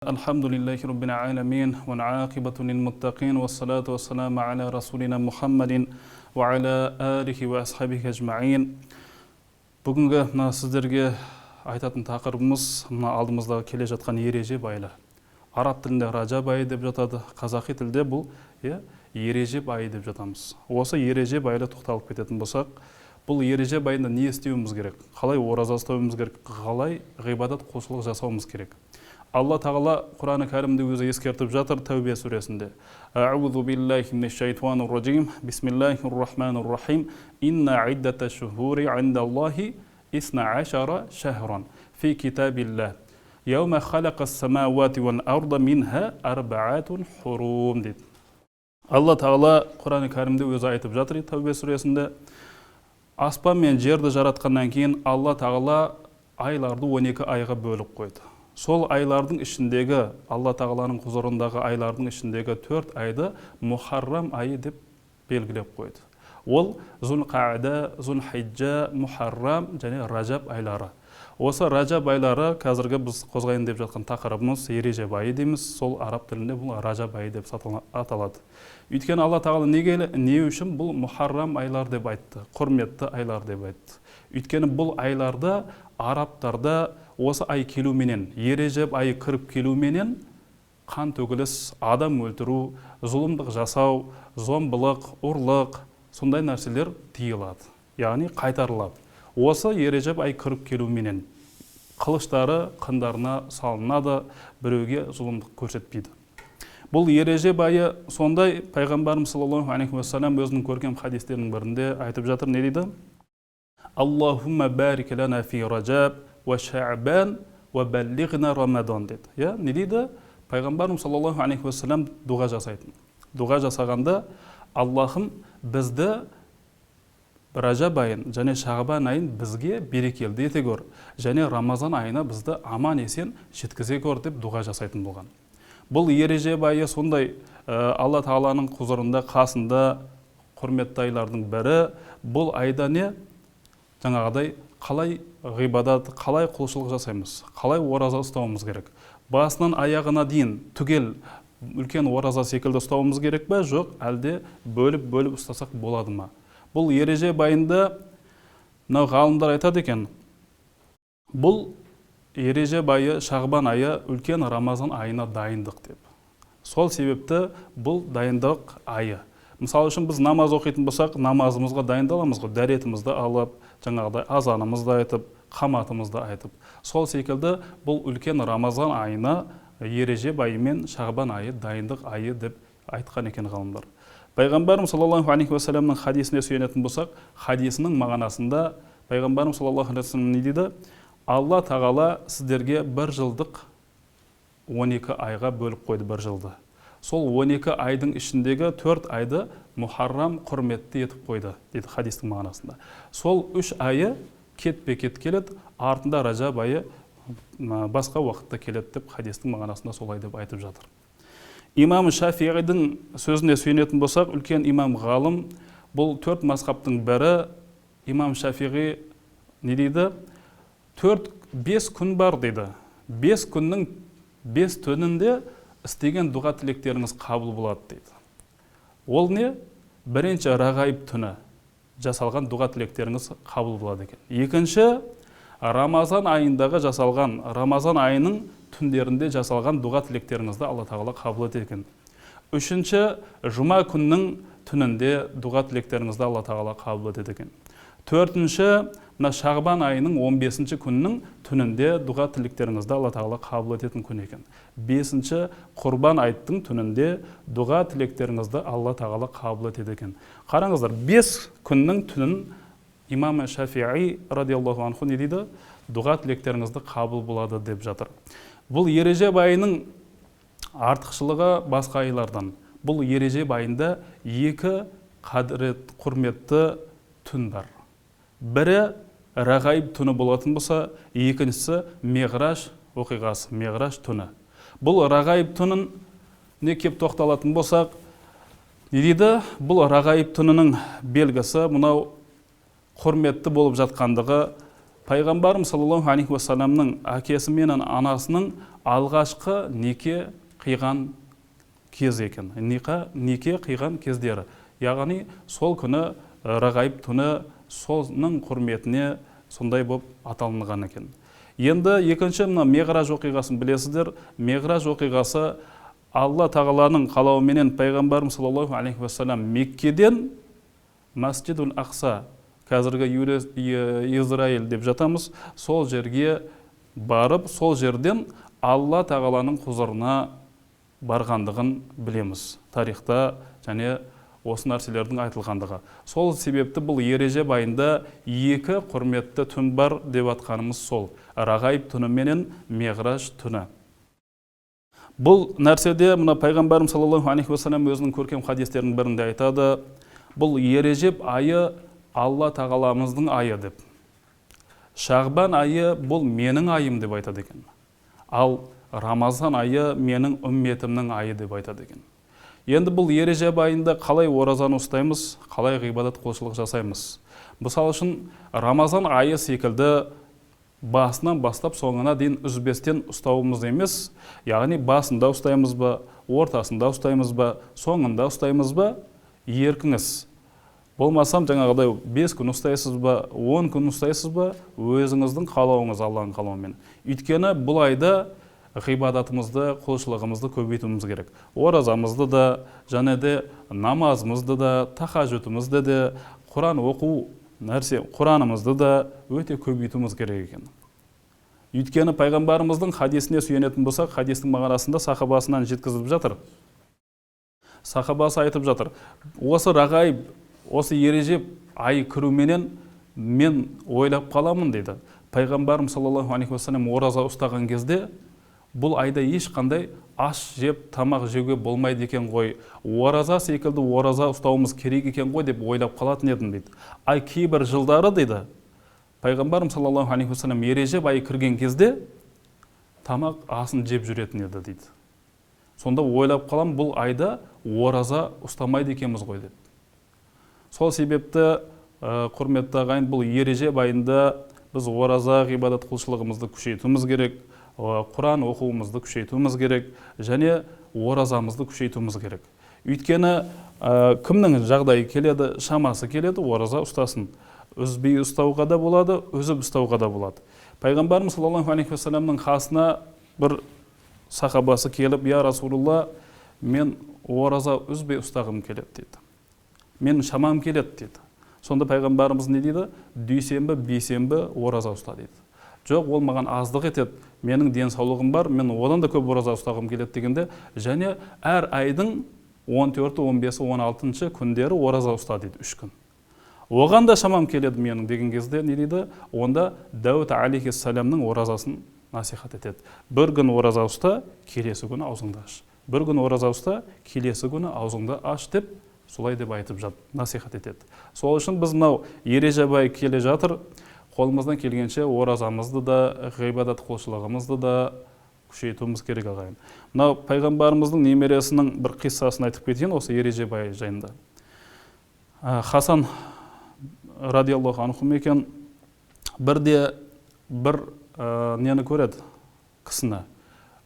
الحمد لله رب العالمين والعاقبة للمتقين والصلاة والسلام على رسولنا محمد وعلى آله وأصحابه أجمعين. Бүгінгі сіздерге айтатын тақырыбымыз алдымызда келе жатқан ереже байы. Араб тілінде ража байы деп жатады, қазақи тілде бұл ереже байы деп жатамыз. Осы ереже байы тоқталып кететін болсақ, бұл ереже байында не істеуіміз керек? Қалай ораза ұстауымыз керек? Қалай ғибадат құлшылық жасауымыз керек? Алла Тағала Құран-ы Кәрімде өзі ескертіп жатыр Тәубе сүресінде. Аузу биллахи минеш шайтанир раджим. Бисмиллахир рахманир рахим. Инна иддата шухури индаллахи 12 шахран фи китабиллах. Яума халақас самауати вал арда минха арбаатун хурум дейді. Алла Тағала Құран-ы Кәрімде өзі айтып жатыр Тәубе сүресінде. Аспан мен жерді жаратқаннан кейін Алла Тағала айларды 12 айға бөліп қойды. Сол айлардың ішіндегі, Алла Тағаланың құзырындағы айлардың ішіндегі 4 айды Мухаррам айы деп белгілеп қойды. Ол Зулқаада, Зулхиджа, Мухаррам және Ражаб айлары. Осы Ражаб айлары қазіргі біз қозғайын деп жатқан тақырыбымыз ереже байы дейміз. Сол араб тілінде бұл Ражаб айы деп аталады. Өйткені Алла Тағала не үшін бұл Мухаррам айлар деп айтты, құрметті айлар деп айтты. Өйткені бұл айларда арабтарда осы ай келуменен, ережеп айы кіріп келуменен қан төгіліс, адам өлтіру, зұлымдық жасау, зомбылық, ұрлық, сондай нәрселер тыйылады, яғни қайтарылады. Осы ережеп ай кіріп келуменен қылыштары қындарына салынады, біреуге зұлымдық көрсетпейді. Бұл ереже байы сондай пайғамбарымыз саллаллаху алейхи уассалам өзінің көркем хадистерінің бірінде айтып жатыр, не дейді? Аллахумма барик лана фи Ражаб ва Шаъбан ва баллигна Рамадан дейді. Не дейді? Пайғамбарымыз саллаллаху алейхи уассалам дуға жасайтын. Дуға жасағанда Аллахым бізді Ражаб айын және Шағбан айын бізге берекелді ете көр, және Рамазан айына бізді аман есен жеткізе көр деп дуға жасайтын болған. Бұл ереже байы сондай Алла Тағаланың құзырында, қасында құрметті айлардың бірі. Бұл айда не? Жаңағыдай қалай ғибадат, қалай құлшылық жасаймыз, қалай ораза ұстауымыз керек. Басынан аяғына дейін түгел үлкен ораза секілді ұстауымыз керек пе, жоқ, әлде бөліп ұстасақ болады ма? Бұл ереже байында ғалымдар айтады екен, бұл ереже байы Шағбан айы үлкен Рамазан айына дайындық деп. Сол себепті бұл дайындық айы. Мысалы үшін біз намаз оқитын болсақ, намазымызға дайындаламыз ғой, дәретімізді алып, жаңағыдай азанымызды айтып, қаматымызды айтып. Сол секілді бұл үлкен Рамазан айына ереже байы мен Шағбан айы дайындық айы деп айтқан екен ғалымдар. Пайғамбарымыз саллаллаху алейхи уассаламның хадисіне сүйенетін болсақ, хадисінің мағынасында Пайғамбарымыз саллаллаху алейхи уассалам не дейді? Алла Тағала сіздерге бір жылдық 12 айға бөліп қойды, бір жылды. Сол 12 айдың ішіндегі 4 айды Мухаррам құрметті етіп қойды, дейді хадистің мағынасында. Сол 3 айы кетпе-кет келеді, артында Ражаб айы басқа уақытта келеді деп хадистің мағынасында солай деп айтып жатыр. Имам Шафиғидің сөзіне сүйенетін болсақ, үлкен имам ғалым, бұл 4 мазхабтың бірі. Имам Шафиғи не дейді? 5 күн бар дейді. 5 күннің 5 түнінде істеген дұға тілектеріңіз қабыл болады дейді. Ол не? Бірінші Рағайып түні жасалған дұға тілектеріңіз қабыл болады екен. Екінші Рамазан айындағы жасалған, Рамазан айының түндерінде жасалған дұға тілектеріңізді Алла Тағала қабыл етеді екен. Үшінші Жұма күннің түнінде дұға тілектеріңізді Алла Тағала қабыл етеді екен. Төртінші Шағбан айының 15-ші күннің түнінде дұға тілектеріңізді Алла Тағала қабыл ететін күн екен. Бесінші Құрбан айттың түнінде дұға тілектеріңізді Алла Тағала қабыл етеді екен. Қараңыздар, 5 күннің түнін имам Шафиғи радиаллаху анху не дейді? Дұға тілектеріңізді қабыл болады деп жатыр. Бұл ереже байының артықшылығы басқа айлардан. Бұл ереже байында 2 қадірет құрметті түн бар. Бірі Рағайып түні болатын болса, екіншісі Меғраж оқиғасы, Меғраж түні. Бұл Рағайып түнін не кеп тоқталатын болсақ, не дейді? Бұл Рағайып түнінің белгісі, мұнау құрметті болып жатқандығы, Пайғамбарым саллаллаху алейхи уассаламның әкесі мен анасының алғашқы неке қиған кез екен. Неке қиған кездері. Яғни сол күні Рағайып түні соның құрметіне сондай болып аталынған екен. Енді екінші мына Меғраж оқиғасын білесіздер. Меғраж оқиғасы Алла тағаланың қалауыменен пайғамбарымыз саллаллаху алейхи уассалам Меккеден Масжидул Ақса, қазіргі Израиль деп жатамыз, сол жерге барып, сол жерден Алла тағаланың құзырына барғандығын білеміз тарихта, және осы нәрселердің айтылғандығы. Сол себепті бұл ереже байында екі құрметті түн бар деп атқанымыз сол. Рағайып түні менен Меғраж түні. Бұл нәрседе мына пайғамбарым саллаллаху алейхи уассалам өзінің көркем хадистерінің бірінде айтады, бұл ережеп айы Алла тағаламыздың айы деп. Шағбан айы бұл менің айым деп айтады екен. Ал Рамазан айы менің үмметімнің айы деп айтады екен. Енді бұл ереже байында қалай оразаны ұстаймыз, қалай ғибадат құлшылық жасаймыз. Мысалы үшін Рамазан айы секілді басынан бастап соңына дейін үзбестен ұстауымыз емес, яғни басында ұстаймыз ба, ортасында ұстаймыз ба, соңында ұстаймыз ба, еркіңіз. Болмасам жаңағыдай 5 күн ұстайсыз ба, 10 күн ұстайсыз ба, өзіңіздің қалауыңыз, Алланың қалауымен. Өйткені бұл айда ғибадатымызды, құлшылығымызды көбейтуіміз керек. Оразамызды да, және де намазымызды да, тахажжудымызды да, Құран оқу нәрсе, Құранымызды да өте көбейтуіміз керек екен. Өйткені пайғамбарымыздың хадисіне сүйенетін болсақ, хадистің мағынасында сахабасынан жеткізіп жатыр. Сахабасы айтып жатыр, осы Рағайып, осы ережеп ай кіруменен мен ойлап қаламын дейді. Пайғамбарым саллаллаху алейхи уассалам ораза ұстаған кезде бұл айда ешқандай аш жеп, тамақ жеуге болмайды екен ғой. Ораза секілді ораза ұстауымыз керек екен ғой деп ойлап қалатын едім дейді. Ай кейбір жылдары дейді, пайғамбарым саллаллаху алейхи уассалам ережеп ай кірген кезде тамақ асын жеп жүретін еді дейді. Сонда ойлап қалам, бұл айда ораза ұстамайды екенбіз ғой деп. Сол себепті құрметті ағайын, бұл ережеп айында біз ораза ғибадат құлшылығымызды күшейтуіміз керек, Құран оқуымызды күшейтуіміз керек, және оразамызды күшейтуіміз керек. Өйткені кімнің жағдайы келеді, шамасы келеді, ораза ұстасын. Үзбей ұстауға да болады, үзіп ұстауға да болады. Пайғамбарымыз саллаллаху алейхи уассаламның қасына бір сахабасы келіп, я Расулулла, мен ораза үзбей ұстағым келеді дейді. Мен шамам келеді дейді. Сонда пайғамбарымыз не дейді? Дүйсенбі, бейсенбі ораза ұста дейді. Жоқ, ол маған аздық етеді, менің денсаулығым бар, мен одан да көп ораза ұстағым келеді дегенде, және әр айдың 14, 15, 16 күндері ораза ұста дейді, 3 күн. Оған да шамам келеді менің деген кезде не дейді? Онда Дәуд алейхиссаламның оразасын насихат етеді. Бір күн ораза ұста, келесі күні аузыңды аш. Бір күн ораза ұста, келесі күні аузыңды аш деп, солай деп айтып насихат етеді. Сол үшін біз мынау ережебай келе жатыр, қолымыздан келгенше оразамызды да, ғибадат құлшылығымызды да күшейтуіміз керек ағайын. Мынау пайғамбарымыздың немересінің бір қиссасын айтып кетейін осы ережебай жайында. Хасан радиаллаху анху екен бірде бір нені көреді кісіні.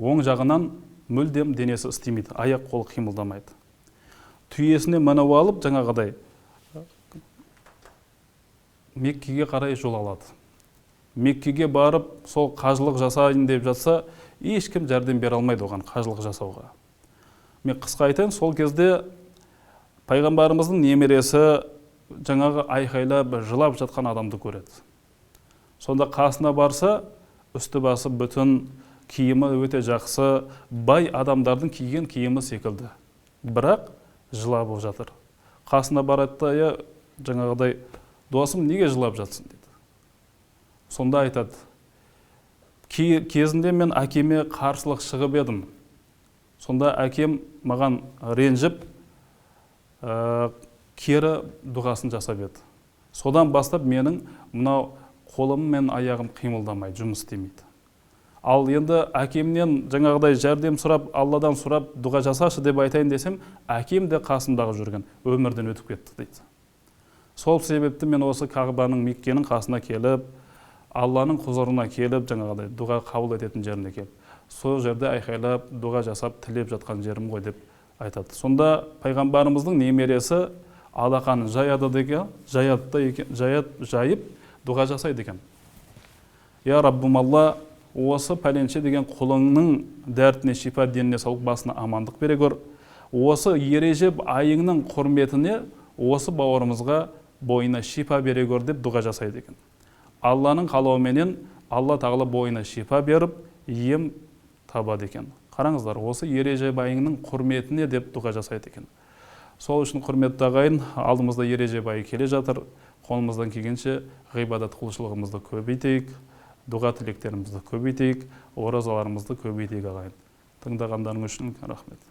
Оң жағынан мүлдем денесі істемейді, аяқ қолы қимылдамайды. Түйесіне мініп алып жаңағыдай Меккеге қарай жол алады. Меккеге барып, сол қажылық жасайын деп жатса, ешкім жәрдем бере алмайды оған қажылық жасауға. Мен қысқа айтайын, сол кезде пайғамбарымыздың немересі жаңағы айқайлап, жылап жатқан адамды көреді. Сонда қасына барса, үсті басы бүтін, киімі өте жақсы, бай адамдардың киген киімі секілді. Бірақ жылап жатыр. Қасына барады, жаңағыдай, досым неге жылап жатсың дейді. Сонда айтады, кезінде мен әкеме қарсылық шығып едім. Сонда әкем маған ренжіп, кері дұғасын жасап еді. Содан бастап менің мынау қолым мен аяғым қимылдамайды, жұмыс істемейді. Ал енді әкемнен жаңағыдай жәрдем сұрап, Алладан сұрап, дұға жасашы деп айтайын десем, әкем де қасымдағы жүрген, өмірден өтіп кетті дейді. Сол себепті мен осы Кағбаның, Меккенің қасына келіп, Алланың құзырына келіп, жаңағыдай дұға қабыл ететін жеріне келіп, сол жерде айқайлап дуға жасап тілеп жатқан жерім ғой деп айтады. Сонда пайғамбарымыздың немересі алақанын жаяды деген, жайып дуға жасайды екен. Я Раббым Алла, осы пәленше деген құлыңның дәртіне шипа, деніне саулық, басына амандық бере көр. Осы Ережеп айыңның құрметіне осы бауырымызға бойына шипа бере көр деп дұға жасайды екен. Алланың қалауыменен Алла тағала бойына шипа беріп, ем табады екен. Қараңыздар, осы Ережеп айыңның құрметіне деп дұға жасайды екен. Сол үшін құрметті ағайын, алдымызда Ережеп айы келе жатыр. Қолымыздан келгенше ғибадат құлшылығымызды көбейтейік, дұға тілектерімізді көбейтейік, оразаларымызды көбейтейік ағайын. Тыңдағандарың үшін рахмет.